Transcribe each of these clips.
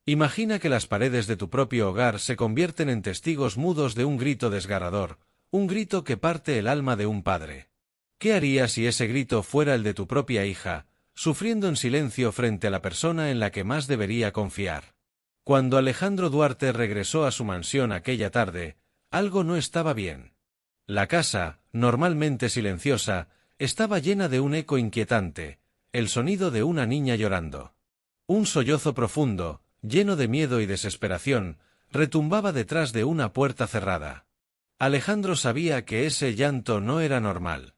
Imagina que las paredes de tu propio hogar se convierten en testigos mudos de un grito desgarrador, un grito que parte el alma de un padre. ¿Qué harías si ese grito fuera el de tu propia hija, sufriendo en silencio frente a la persona en la que más debería confiar? Cuando Alejandro Duarte regresó a su mansión aquella tarde, algo no estaba bien. La casa, normalmente silenciosa, estaba llena de un eco inquietante, el sonido de una niña llorando. Un sollozo profundo, lleno de miedo y desesperación, retumbaba detrás de una puerta cerrada. Alejandro sabía que ese llanto no era normal.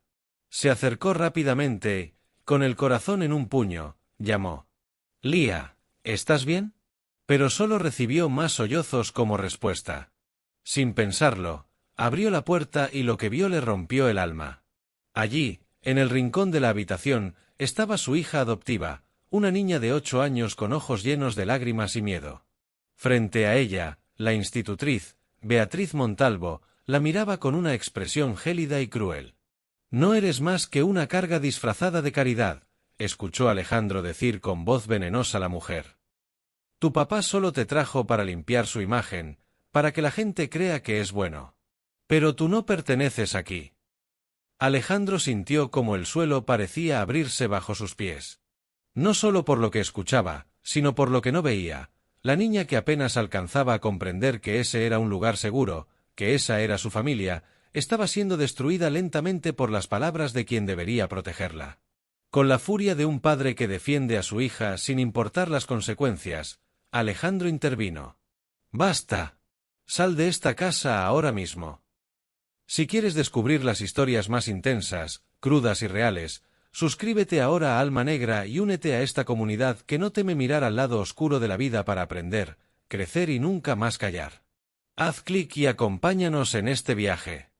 Se acercó rápidamente, con el corazón en un puño, llamó. «Lía, ¿estás bien?». Pero solo recibió más sollozos como respuesta. Sin pensarlo, abrió la puerta y lo que vio le rompió el alma. Allí, en el rincón de la habitación, estaba su hija adoptiva, una niña de 8 años con ojos llenos de lágrimas y miedo. Frente a ella, la institutriz, Beatriz Montalvo, la miraba con una expresión gélida y cruel. «No eres más que una carga disfrazada de caridad», escuchó Alejandro decir con voz venenosa la mujer. «Tu papá solo te trajo para limpiar su imagen, para que la gente crea que es bueno. Pero tú no perteneces aquí». Alejandro sintió como el suelo parecía abrirse bajo sus pies. No solo por lo que escuchaba, sino por lo que no veía. La niña que apenas alcanzaba a comprender que ese era un lugar seguro, que esa era su familia, estaba siendo destruida lentamente por las palabras de quien debería protegerla. Con la furia de un padre que defiende a su hija sin importar las consecuencias, Alejandro intervino. «Basta. Sal de esta casa ahora mismo». Si quieres descubrir las historias más intensas, crudas y reales, suscríbete ahora a Alma Negra y únete a esta comunidad que no teme mirar al lado oscuro de la vida para aprender, crecer y nunca más callar. Haz clic y acompáñanos en este viaje.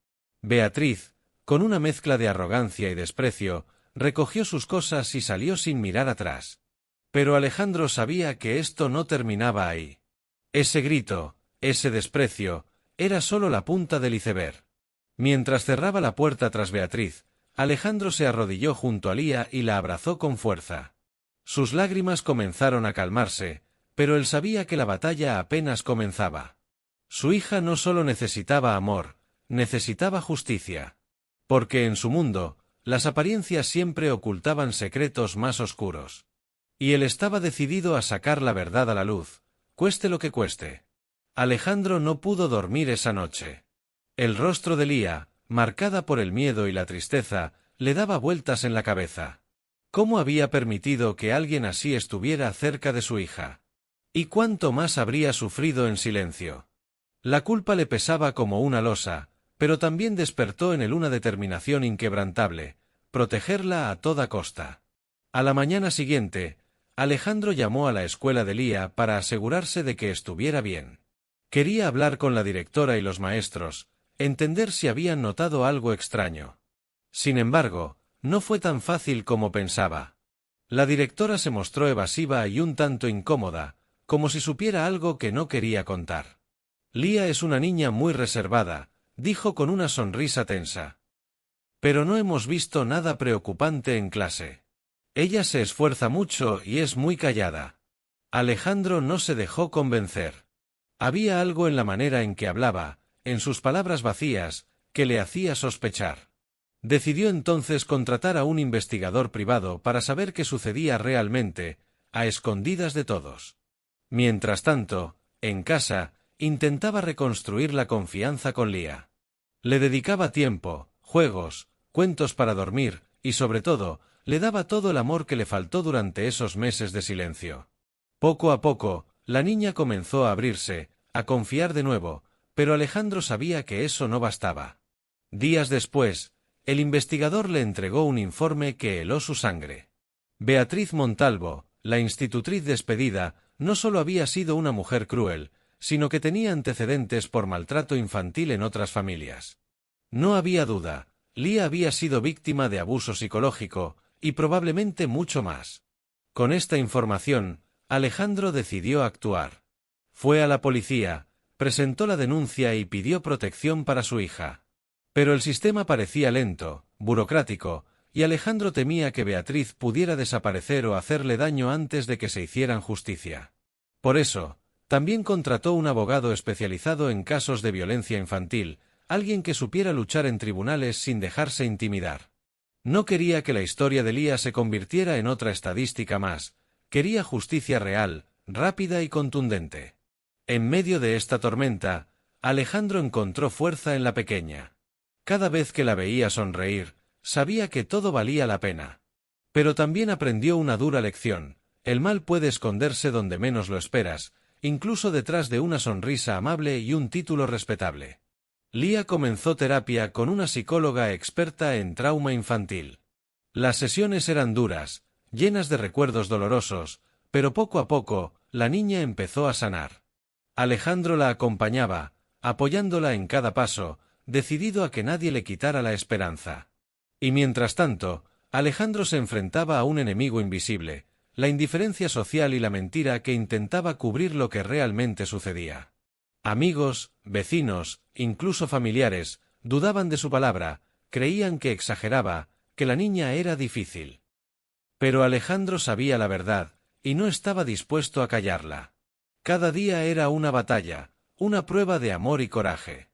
Beatriz, con una mezcla de arrogancia y desprecio, recogió sus cosas y salió sin mirar atrás. Pero Alejandro sabía que esto no terminaba ahí. Ese grito, ese desprecio, era solo la punta del iceberg. Mientras cerraba la puerta tras Beatriz, Alejandro se arrodilló junto a Lía y la abrazó con fuerza. Sus lágrimas comenzaron a calmarse, pero él sabía que la batalla apenas comenzaba. Su hija no solo necesitaba amor, necesitaba justicia. Porque en su mundo, las apariencias siempre ocultaban secretos más oscuros. Y él estaba decidido a sacar la verdad a la luz, cueste lo que cueste. Alejandro no pudo dormir esa noche. El rostro de Lía, marcada por el miedo y la tristeza, le daba vueltas en la cabeza. ¿Cómo había permitido que alguien así estuviera cerca de su hija? ¿Y cuánto más habría sufrido en silencio? La culpa le pesaba como una losa, pero también despertó en él una determinación inquebrantable, protegerla a toda costa. A la mañana siguiente, Alejandro llamó a la escuela de Lía para asegurarse de que estuviera bien. Quería hablar con la directora y los maestros, entender si habían notado algo extraño. Sin embargo, no fue tan fácil como pensaba. La directora se mostró evasiva y un tanto incómoda, como si supiera algo que no quería contar. «Lía es una niña muy reservada», dijo con una sonrisa tensa. «Pero no hemos visto nada preocupante en clase. Ella se esfuerza mucho y es muy callada». Alejandro no se dejó convencer. Había algo en la manera en que hablaba, en sus palabras vacías, que le hacía sospechar. Decidió entonces contratar a un investigador privado para saber qué sucedía realmente, a escondidas de todos. Mientras tanto, en casa, intentaba reconstruir la confianza con Lía. Le dedicaba tiempo, juegos, cuentos para dormir, y sobre todo, le daba todo el amor que le faltó durante esos meses de silencio. Poco a poco, la niña comenzó a abrirse, a confiar de nuevo, pero Alejandro sabía que eso no bastaba. Días después, el investigador le entregó un informe que heló su sangre. Beatriz Montalvo, la institutriz despedida, no solo había sido una mujer cruel, sino que tenía antecedentes por maltrato infantil en otras familias. No había duda, Lía había sido víctima de abuso psicológico, y probablemente mucho más. Con esta información, Alejandro decidió actuar. Fue a la policía, presentó la denuncia y pidió protección para su hija. Pero el sistema parecía lento, burocrático, y Alejandro temía que Beatriz pudiera desaparecer o hacerle daño antes de que se hicieran justicia. Por eso, también contrató un abogado especializado en casos de violencia infantil, alguien que supiera luchar en tribunales sin dejarse intimidar. No quería que la historia de Lía se convirtiera en otra estadística más, quería justicia real, rápida y contundente. En medio de esta tormenta, Alejandro encontró fuerza en la pequeña. Cada vez que la veía sonreír, sabía que todo valía la pena. Pero también aprendió una dura lección: el mal puede esconderse donde menos lo esperas, incluso detrás de una sonrisa amable y un título respetable. Lía comenzó terapia con una psicóloga experta en trauma infantil. Las sesiones eran duras, llenas de recuerdos dolorosos, pero poco a poco, la niña empezó a sanar. Alejandro la acompañaba, apoyándola en cada paso, decidido a que nadie le quitara la esperanza. Y mientras tanto, Alejandro se enfrentaba a un enemigo invisible, la indiferencia social y la mentira que intentaba cubrir lo que realmente sucedía. Amigos, vecinos, incluso familiares, dudaban de su palabra, creían que exageraba, que la niña era difícil. Pero Alejandro sabía la verdad, y no estaba dispuesto a callarla. Cada día era una batalla, una prueba de amor y coraje.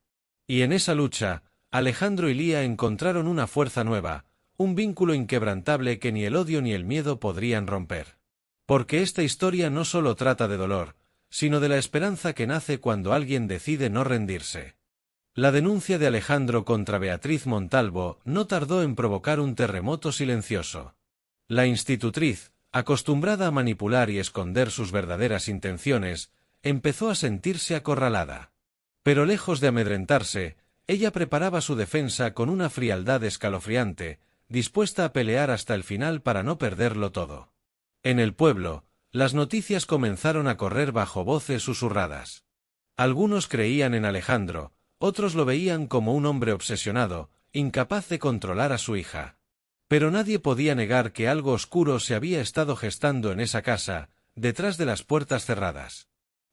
Y en esa lucha, Alejandro y Lía encontraron una fuerza nueva, un vínculo inquebrantable que ni el odio ni el miedo podrían romper. Porque esta historia no solo trata de dolor, sino de la esperanza que nace cuando alguien decide no rendirse. La denuncia de Alejandro contra Beatriz Montalvo no tardó en provocar un terremoto silencioso. La institutriz, acostumbrada a manipular y esconder sus verdaderas intenciones, empezó a sentirse acorralada. Pero lejos de amedrentarse, ella preparaba su defensa con una frialdad escalofriante, dispuesta a pelear hasta el final para no perderlo todo. En el pueblo, las noticias comenzaron a correr bajo voces susurradas. Algunos creían en Alejandro, otros lo veían como un hombre obsesionado, incapaz de controlar a su hija. Pero nadie podía negar que algo oscuro se había estado gestando en esa casa, detrás de las puertas cerradas.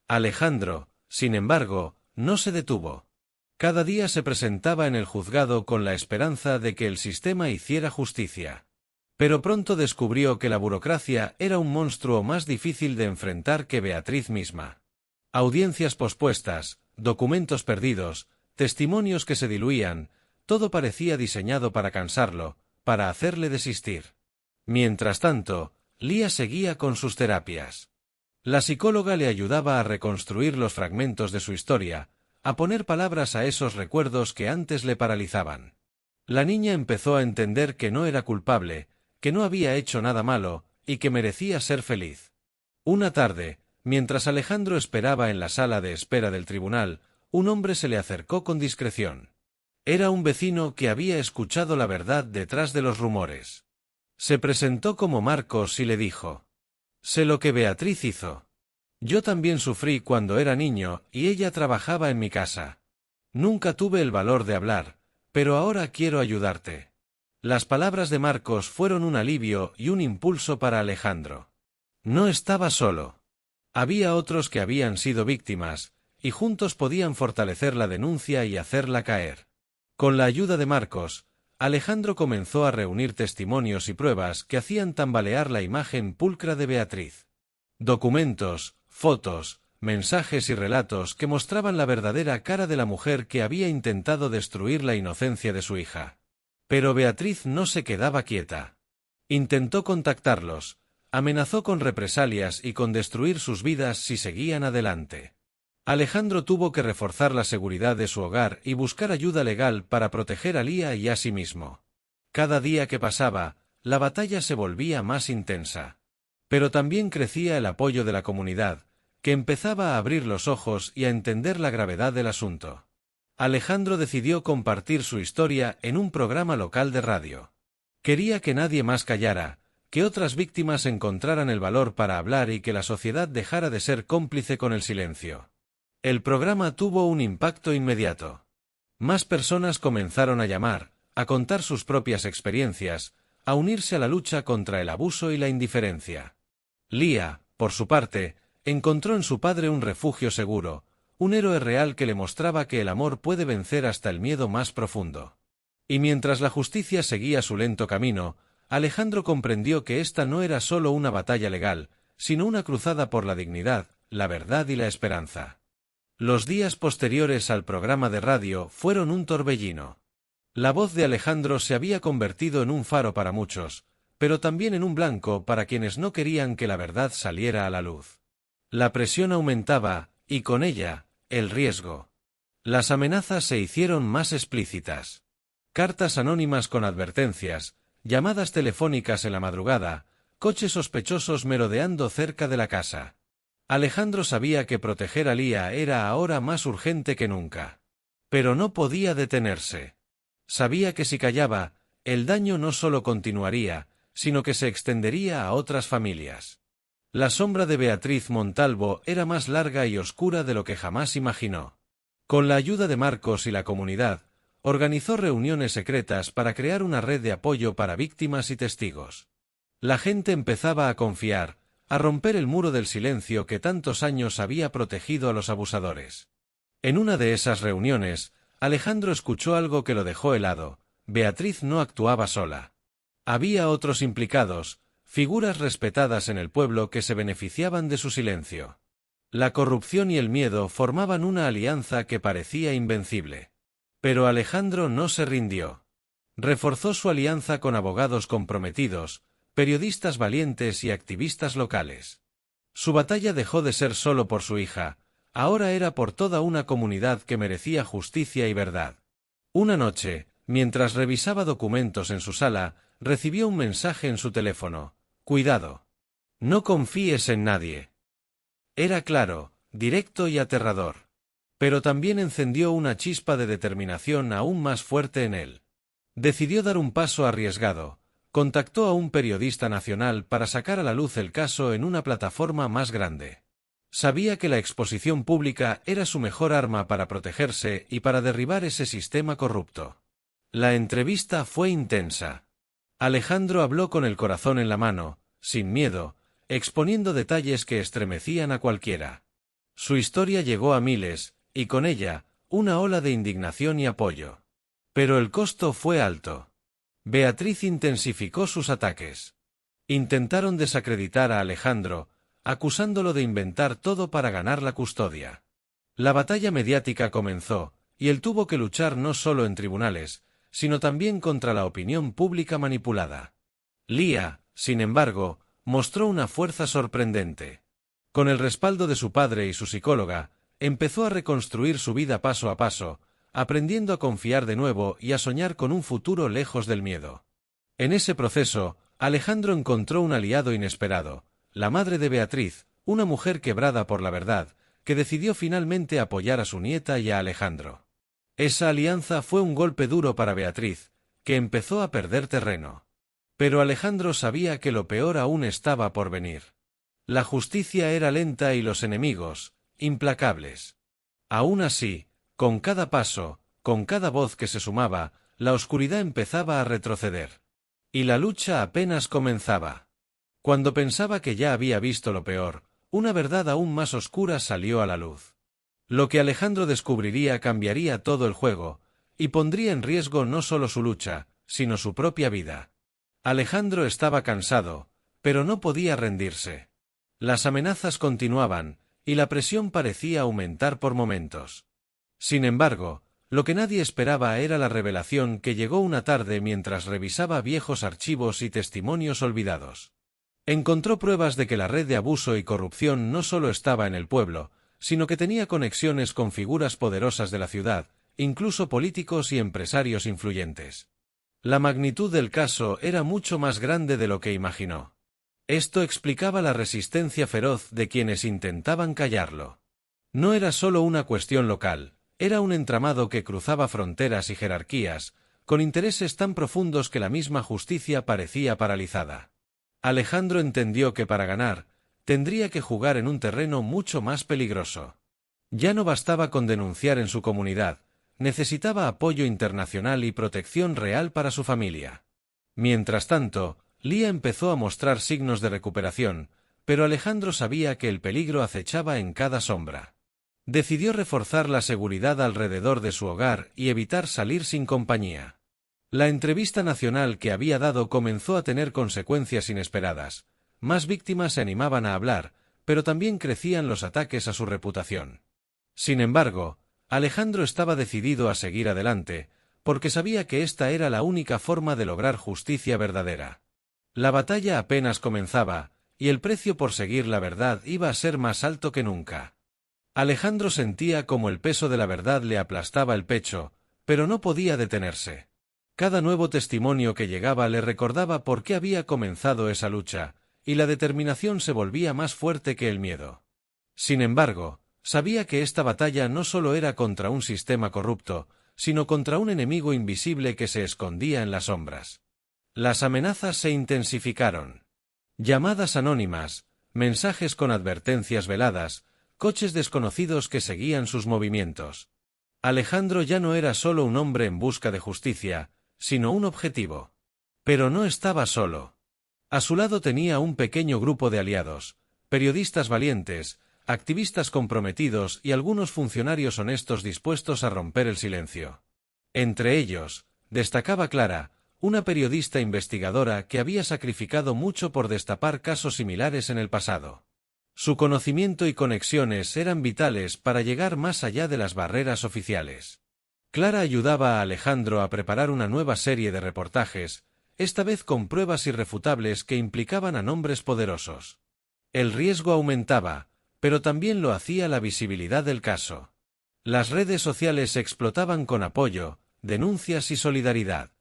Alejandro, sin embargo, no se detuvo. Cada día se presentaba en el juzgado con la esperanza de que el sistema hiciera justicia. Pero pronto descubrió que la burocracia era un monstruo más difícil de enfrentar que Beatriz misma. Audiencias pospuestas, documentos perdidos, testimonios que se diluían, todo parecía diseñado para cansarlo, para hacerle desistir. Mientras tanto, Lía seguía con sus terapias. La psicóloga le ayudaba a reconstruir los fragmentos de su historia, a poner palabras a esos recuerdos que antes le paralizaban. La niña empezó a entender que no era culpable, que no había hecho nada malo, y que merecía ser feliz. Una tarde, mientras Alejandro esperaba en la sala de espera del tribunal, un hombre se le acercó con discreción. Era un vecino que había escuchado la verdad detrás de los rumores. Se presentó como Marcos y le dijo: «Sé lo que Beatriz hizo. Yo también sufrí cuando era niño y ella trabajaba en mi casa. Nunca tuve el valor de hablar, pero ahora quiero ayudarte». Las palabras de Marcos fueron un alivio y un impulso para Alejandro. No estaba solo. Había otros que habían sido víctimas, y juntos podían fortalecer la denuncia y hacerla caer. Con la ayuda de Marcos, Alejandro comenzó a reunir testimonios y pruebas que hacían tambalear la imagen pulcra de Beatriz. Documentos, fotos, mensajes y relatos que mostraban la verdadera cara de la mujer que había intentado destruir la inocencia de su hija. Pero Beatriz no se quedaba quieta. Intentó contactarlos, amenazó con represalias y con destruir sus vidas si seguían adelante. Alejandro tuvo que reforzar la seguridad de su hogar y buscar ayuda legal para proteger a Lía y a sí mismo. Cada día que pasaba, la batalla se volvía más intensa. Pero también crecía el apoyo de la comunidad, que empezaba a abrir los ojos y a entender la gravedad del asunto. Alejandro decidió compartir su historia en un programa local de radio. Quería que nadie más callara, que otras víctimas encontraran el valor para hablar y que la sociedad dejara de ser cómplice con el silencio. El programa tuvo un impacto inmediato. Más personas comenzaron a llamar, a contar sus propias experiencias, a unirse a la lucha contra el abuso y la indiferencia. Lía, por su parte, encontró en su padre un refugio seguro, un héroe real que le mostraba que el amor puede vencer hasta el miedo más profundo. Y mientras la justicia seguía su lento camino, Alejandro comprendió que esta no era solo una batalla legal, sino una cruzada por la dignidad, la verdad y la esperanza. Los días posteriores al programa de radio fueron un torbellino. La voz de Alejandro se había convertido en un faro para muchos, pero también en un blanco para quienes no querían que la verdad saliera a la luz. La presión aumentaba, y con ella, el riesgo. Las amenazas se hicieron más explícitas. Cartas anónimas con advertencias, llamadas telefónicas en la madrugada, coches sospechosos merodeando cerca de la casa. Alejandro sabía que proteger a Lía era ahora más urgente que nunca. Pero no podía detenerse. Sabía que si callaba, el daño no solo continuaría, sino que se extendería a otras familias. La sombra de Beatriz Montalvo era más larga y oscura de lo que jamás imaginó. Con la ayuda de Marcos y la comunidad, organizó reuniones secretas para crear una red de apoyo para víctimas y testigos. La gente empezaba a confiar, a romper el muro del silencio que tantos años había protegido a los abusadores. En una de esas reuniones, Alejandro escuchó algo que lo dejó helado. Beatriz no actuaba sola. Había otros implicados, figuras respetadas en el pueblo que se beneficiaban de su silencio. La corrupción y el miedo formaban una alianza que parecía invencible. Pero Alejandro no se rindió. Reforzó su alianza con abogados comprometidos, periodistas valientes y activistas locales. Su batalla dejó de ser solo por su hija, ahora era por toda una comunidad que merecía justicia y verdad. Una noche, mientras revisaba documentos en su sala, recibió un mensaje en su teléfono. «Cuidado. No confíes en nadie». Era claro, directo y aterrador. Pero también encendió una chispa de determinación aún más fuerte en él. Decidió dar un paso arriesgado. Contactó a un periodista nacional para sacar a la luz el caso en una plataforma más grande. Sabía que la exposición pública era su mejor arma para protegerse y para derribar ese sistema corrupto. La entrevista fue intensa. Alejandro habló con el corazón en la mano, sin miedo, exponiendo detalles que estremecían a cualquiera. Su historia llegó a miles, y con ella, una ola de indignación y apoyo. Pero el costo fue alto. Beatriz intensificó sus ataques. Intentaron desacreditar a Alejandro, acusándolo de inventar todo para ganar la custodia. La batalla mediática comenzó, y él tuvo que luchar no solo en tribunales, sino también contra la opinión pública manipulada. Lía, sin embargo, mostró una fuerza sorprendente. Con el respaldo de su padre y su psicóloga, empezó a reconstruir su vida paso a paso, aprendiendo a confiar de nuevo y a soñar con un futuro lejos del miedo. En ese proceso, Alejandro encontró un aliado inesperado, la madre de Beatriz, una mujer quebrada por la verdad, que decidió finalmente apoyar a su nieta y a Alejandro. Esa alianza fue un golpe duro para Beatriz, que empezó a perder terreno. Pero Alejandro sabía que lo peor aún estaba por venir. La justicia era lenta y los enemigos, implacables. Aún así, con cada paso, con cada voz que se sumaba, la oscuridad empezaba a retroceder. Y la lucha apenas comenzaba. Cuando pensaba que ya había visto lo peor, una verdad aún más oscura salió a la luz. Lo que Alejandro descubriría cambiaría todo el juego, y pondría en riesgo no solo su lucha, sino su propia vida. Alejandro estaba cansado, pero no podía rendirse. Las amenazas continuaban, y la presión parecía aumentar por momentos. Sin embargo, lo que nadie esperaba era la revelación que llegó una tarde mientras revisaba viejos archivos y testimonios olvidados. Encontró pruebas de que la red de abuso y corrupción no solo estaba en el pueblo, sino que tenía conexiones con figuras poderosas de la ciudad, incluso políticos y empresarios influyentes. La magnitud del caso era mucho más grande de lo que imaginó. Esto explicaba la resistencia feroz de quienes intentaban callarlo. No era solo una cuestión local, era un entramado que cruzaba fronteras y jerarquías, con intereses tan profundos que la misma justicia parecía paralizada. Alejandro entendió que para ganar, tendría que jugar en un terreno mucho más peligroso. Ya no bastaba con denunciar en su comunidad, necesitaba apoyo internacional y protección real para su familia. Mientras tanto, Lía empezó a mostrar signos de recuperación, pero Alejandro sabía que el peligro acechaba en cada sombra. Decidió reforzar la seguridad alrededor de su hogar y evitar salir sin compañía. La entrevista nacional que había dado comenzó a tener consecuencias inesperadas. Más víctimas se animaban a hablar, pero también crecían los ataques a su reputación. Sin embargo, Alejandro estaba decidido a seguir adelante, porque sabía que esta era la única forma de lograr justicia verdadera. La batalla apenas comenzaba, y el precio por seguir la verdad iba a ser más alto que nunca. Alejandro sentía como el peso de la verdad le aplastaba el pecho, pero no podía detenerse. Cada nuevo testimonio que llegaba le recordaba por qué había comenzado esa lucha, y la determinación se volvía más fuerte que el miedo. Sin embargo, sabía que esta batalla no solo era contra un sistema corrupto, sino contra un enemigo invisible que se escondía en las sombras. Las amenazas se intensificaron. Llamadas anónimas, mensajes con advertencias veladas, coches desconocidos que seguían sus movimientos. Alejandro ya no era solo un hombre en busca de justicia, sino un objetivo. Pero no estaba solo. A su lado tenía un pequeño grupo de aliados, periodistas valientes, activistas comprometidos y algunos funcionarios honestos dispuestos a romper el silencio. Entre ellos, destacaba Clara, una periodista investigadora que había sacrificado mucho por destapar casos similares en el pasado. Su conocimiento y conexiones eran vitales para llegar más allá de las barreras oficiales. Clara ayudaba a Alejandro a preparar una nueva serie de reportajes, esta vez con pruebas irrefutables que implicaban a nombres poderosos. El riesgo aumentaba, pero también lo hacía la visibilidad del caso. Las redes sociales explotaban con apoyo, denuncias y solidaridad.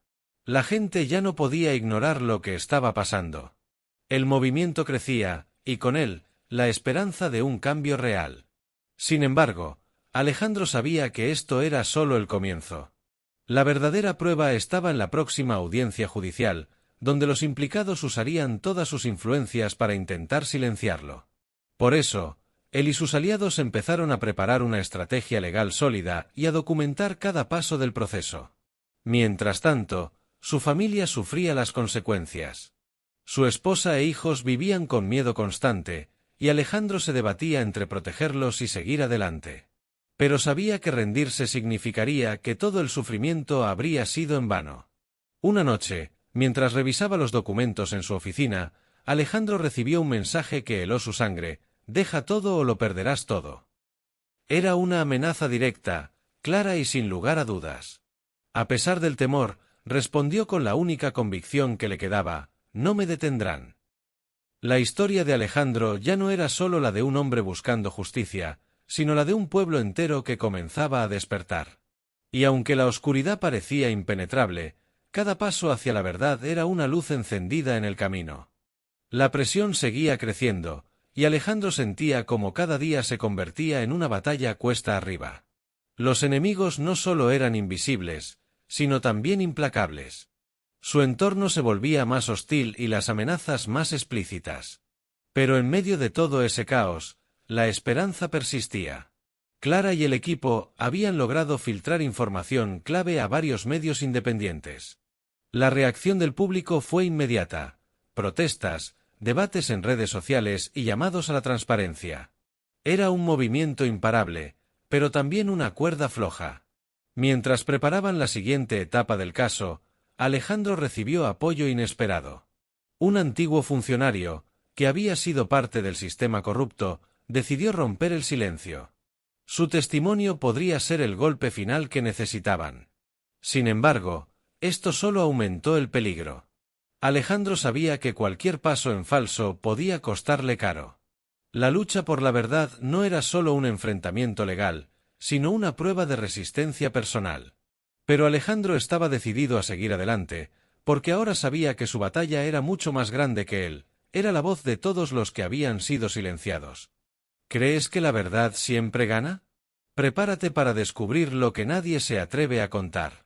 La gente ya no podía ignorar lo que estaba pasando. El movimiento crecía, y con él, la esperanza de un cambio real. Sin embargo, Alejandro sabía que esto era solo el comienzo. La verdadera prueba estaba en la próxima audiencia judicial, donde los implicados usarían todas sus influencias para intentar silenciarlo. Por eso, él y sus aliados empezaron a preparar una estrategia legal sólida y a documentar cada paso del proceso. Mientras tanto, su familia sufría las consecuencias. Su esposa e hijos vivían con miedo constante, y Alejandro se debatía entre protegerlos y seguir adelante. Pero sabía que rendirse significaría que todo el sufrimiento habría sido en vano. Una noche, mientras revisaba los documentos en su oficina, Alejandro recibió un mensaje que heló su sangre: «Deja todo o lo perderás todo». Era una amenaza directa, clara y sin lugar a dudas. A pesar del temor, respondió con la única convicción que le quedaba: «No me detendrán». La historia de Alejandro ya no era solo la de un hombre buscando justicia, sino la de un pueblo entero que comenzaba a despertar. Y aunque la oscuridad parecía impenetrable, cada paso hacia la verdad era una luz encendida en el camino. La presión seguía creciendo, y Alejandro sentía como cada día se convertía en una batalla cuesta arriba. Los enemigos no solo eran invisibles, sino también implacables. Su entorno se volvía más hostil y las amenazas más explícitas. Pero en medio de todo ese caos, la esperanza persistía. Clara y el equipo habían logrado filtrar información clave a varios medios independientes. La reacción del público fue inmediata: protestas, debates en redes sociales y llamados a la transparencia. Era un movimiento imparable, pero también una cuerda floja. Mientras preparaban la siguiente etapa del caso, Alejandro recibió apoyo inesperado. Un antiguo funcionario, que había sido parte del sistema corrupto, decidió romper el silencio. Su testimonio podría ser el golpe final que necesitaban. Sin embargo, esto solo aumentó el peligro. Alejandro sabía que cualquier paso en falso podía costarle caro. La lucha por la verdad no era solo un enfrentamiento legal, sino una prueba de resistencia personal. Pero Alejandro estaba decidido a seguir adelante, porque ahora sabía que su batalla era mucho más grande que él, era la voz de todos los que habían sido silenciados. ¿Crees que la verdad siempre gana? Prepárate para descubrir lo que nadie se atreve a contar.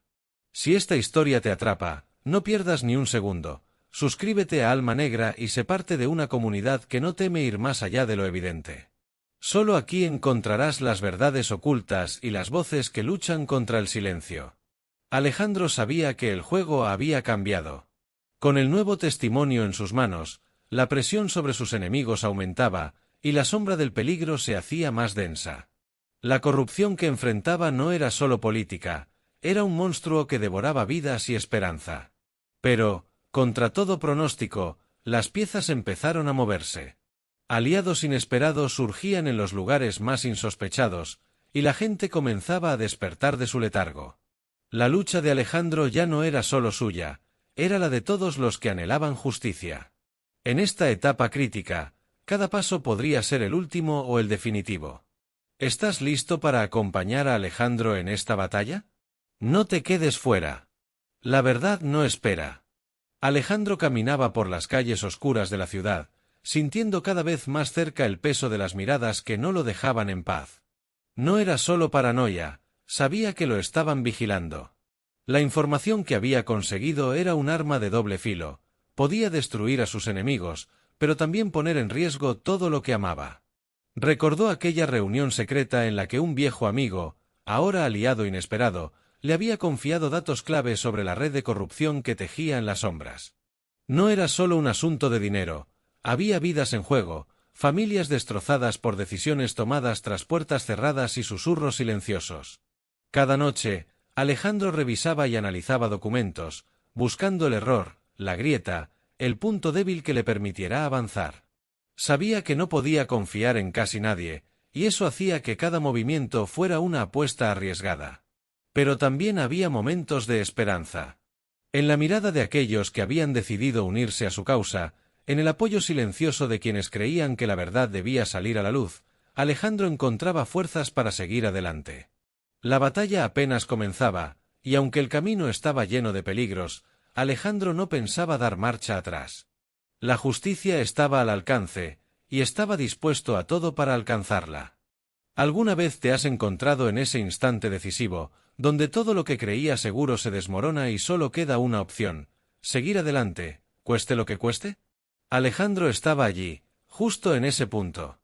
Si esta historia te atrapa, no pierdas ni un segundo. Suscríbete a Alma Negra y sé parte de una comunidad que no teme ir más allá de lo evidente. Solo aquí encontrarás las verdades ocultas y las voces que luchan contra el silencio. Alejandro sabía que el juego había cambiado. Con el nuevo testimonio en sus manos, la presión sobre sus enemigos aumentaba, y la sombra del peligro se hacía más densa. La corrupción que enfrentaba no era solo política, era un monstruo que devoraba vidas y esperanza. Pero, contra todo pronóstico, las piezas empezaron a moverse. Aliados inesperados surgían en los lugares más insospechados, y la gente comenzaba a despertar de su letargo. La lucha de Alejandro ya no era solo suya, era la de todos los que anhelaban justicia. En esta etapa crítica, cada paso podría ser el último o el definitivo. ¿Estás listo para acompañar a Alejandro en esta batalla? No te quedes fuera. La verdad no espera. Alejandro caminaba por las calles oscuras de la ciudad, sintiendo cada vez más cerca el peso de las miradas que no lo dejaban en paz. No era solo paranoia, sabía que lo estaban vigilando. La información que había conseguido era un arma de doble filo, podía destruir a sus enemigos, pero también poner en riesgo todo lo que amaba. Recordó aquella reunión secreta en la que un viejo amigo, ahora aliado inesperado, le había confiado datos clave sobre la red de corrupción que tejía en las sombras. No era solo un asunto de dinero, había vidas en juego, familias destrozadas por decisiones tomadas tras puertas cerradas y susurros silenciosos. Cada noche, Alejandro revisaba y analizaba documentos, buscando el error, la grieta, el punto débil que le permitiera avanzar. Sabía que no podía confiar en casi nadie, y eso hacía que cada movimiento fuera una apuesta arriesgada. Pero también había momentos de esperanza. En la mirada de aquellos que habían decidido unirse a su causa, en el apoyo silencioso de quienes creían que la verdad debía salir a la luz, Alejandro encontraba fuerzas para seguir adelante. La batalla apenas comenzaba, y aunque el camino estaba lleno de peligros, Alejandro no pensaba dar marcha atrás. La justicia estaba al alcance, y estaba dispuesto a todo para alcanzarla. ¿Alguna vez te has encontrado en ese instante decisivo, donde todo lo que creía seguro se desmorona y solo queda una opción: seguir adelante, cueste lo que cueste? Alejandro estaba allí, justo en ese punto.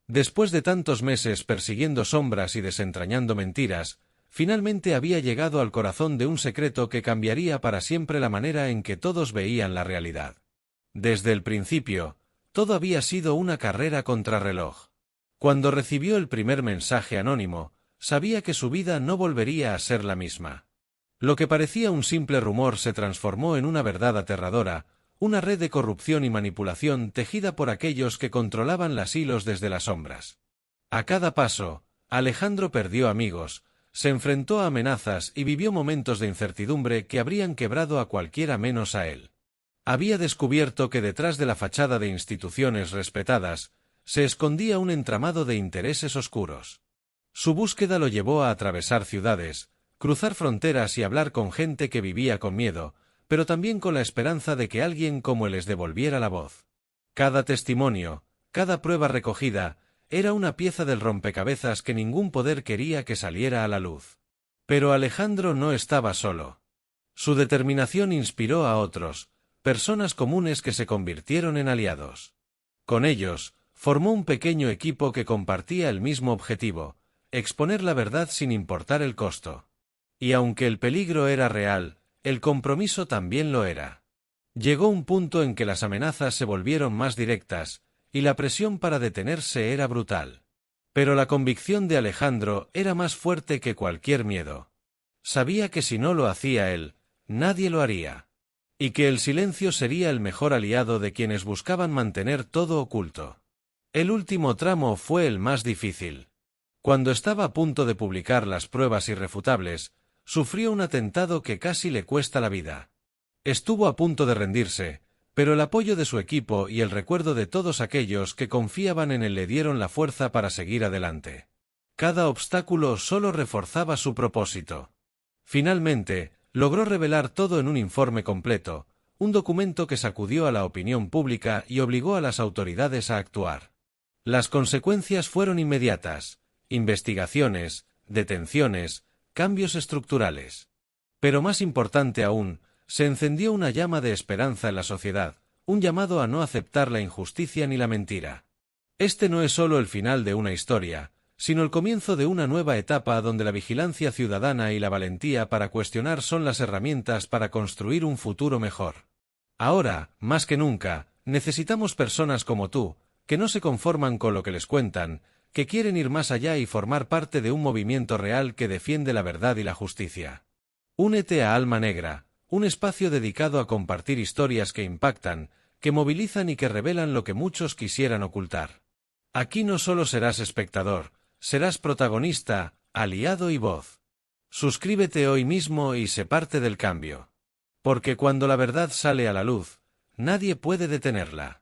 Después de tantos meses persiguiendo sombras y desentrañando mentiras, finalmente había llegado al corazón de un secreto que cambiaría para siempre la manera en que todos veían la realidad. Desde el principio, todo había sido una carrera contrarreloj. Cuando recibió el primer mensaje anónimo, sabía que su vida no volvería a ser la misma. Lo que parecía un simple rumor se transformó en una verdad aterradora, una red de corrupción y manipulación tejida por aquellos que controlaban las hilos desde las sombras. A cada paso, Alejandro perdió amigos, se enfrentó a amenazas y vivió momentos de incertidumbre que habrían quebrado a cualquiera menos a él. Había descubierto que detrás de la fachada de instituciones respetadas, se escondía un entramado de intereses oscuros. Su búsqueda lo llevó a atravesar ciudades, cruzar fronteras y hablar con gente que vivía con miedo, pero también con la esperanza de que alguien como él les devolviera la voz. Cada testimonio, cada prueba recogida, era una pieza del rompecabezas que ningún poder quería que saliera a la luz. Pero Alejandro no estaba solo. Su determinación inspiró a otros, personas comunes que se convirtieron en aliados. Con ellos, formó un pequeño equipo que compartía el mismo objetivo: exponer la verdad sin importar el costo. Y aunque el peligro era real, el compromiso también lo era. Llegó un punto en que las amenazas se volvieron más directas, y la presión para detenerse era brutal. Pero la convicción de Alejandro era más fuerte que cualquier miedo. Sabía que si no lo hacía él, nadie lo haría. Y que el silencio sería el mejor aliado de quienes buscaban mantener todo oculto. El último tramo fue el más difícil. Cuando estaba a punto de publicar las pruebas irrefutables, sufrió un atentado que casi le cuesta la vida. Estuvo a punto de rendirse, pero el apoyo de su equipo y el recuerdo de todos aquellos que confiaban en él le dieron la fuerza para seguir adelante. Cada obstáculo solo reforzaba su propósito. Finalmente, logró revelar todo en un informe completo, un documento que sacudió a la opinión pública y obligó a las autoridades a actuar. Las consecuencias fueron inmediatas: investigaciones, detenciones, cambios estructurales. Pero más importante aún, se encendió una llama de esperanza en la sociedad, un llamado a no aceptar la injusticia ni la mentira. Este no es solo el final de una historia, sino el comienzo de una nueva etapa donde la vigilancia ciudadana y la valentía para cuestionar son las herramientas para construir un futuro mejor. Ahora, más que nunca, necesitamos personas como tú, que no se conforman con lo que les cuentan, que quieren ir más allá y formar parte de un movimiento real que defiende la verdad y la justicia. Únete a Alma Negra, un espacio dedicado a compartir historias que impactan, que movilizan y que revelan lo que muchos quisieran ocultar. Aquí no solo serás espectador, serás protagonista, aliado y voz. Suscríbete hoy mismo y sé parte del cambio. Porque cuando la verdad sale a la luz, nadie puede detenerla.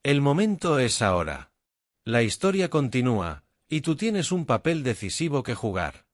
El momento es ahora. La historia continúa, y tú tienes un papel decisivo que jugar.